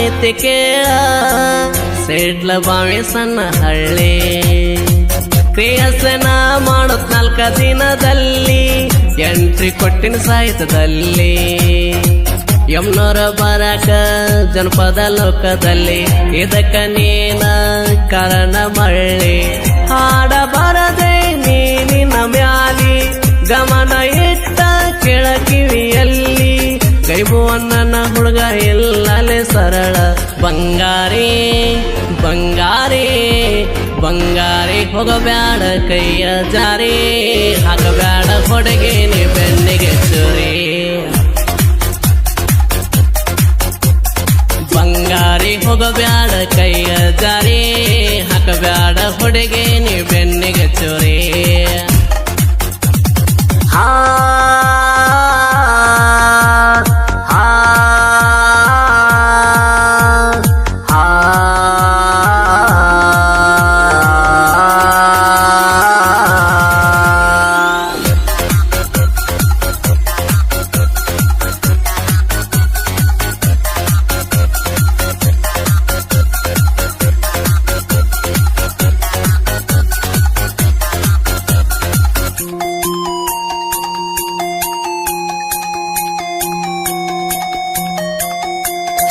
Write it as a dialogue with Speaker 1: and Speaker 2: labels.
Speaker 1: ಐತಿ ಕೇಳ ಸೇಡ್ಲ ಬಾವಿ ಸಣ್ಣ ಹಳ್ಳಿ ಕ್ರಿಯಸನ ಮಾಡೋದ್ 4 ದಿನದಲ್ಲಿ ಎಂಟ್ರಿ ಕೊಟ್ಟಿನ ಸಾಹಿತ್ಯದಲ್ಲಿ ಯಮ್ನೋರ ಬರಾಕ ಜನಪದ ಲೋಕದಲ್ಲಿ ಇದಕ್ಕ ನೀನ ಕಾರಣ ಮಳ್ಳಿ ಹಾಡ ಬರದೆ ನೀನಿನ ಮ್ಯಾಲಿ ಗಮನ ಇಟ್ಟ ಕೆಳ ಕಿವಿಯಲ್ಲಿ ಕೈಬುವಣ್ಣನ ಹುಡುಗ ಇಲ್ಲಲೆ ಸರಳ ಬಂಗಾರಿ ಬಂಗಾರಿ ಬಂಗಾರಿ ಹೋಗಬ್ಯಾಡ ಕೈಯ ಜಾರಿ ಹಾಕಬ್ಯಾಡ ಹೊಡೆಗೆ ನೀ ಬೆನ್ನಿಗೆ ಚುರಿ ಬಂಗಾರಿ ಹೋಗಬ್ಯಾಡ ಕೈಯ ಜಾರಿ ಹಾಕಬ್ಯಾಡ ಹೊಡೆಗೆ ನೀ ಬೆನ್ನಿಗೆ ಚುರಿ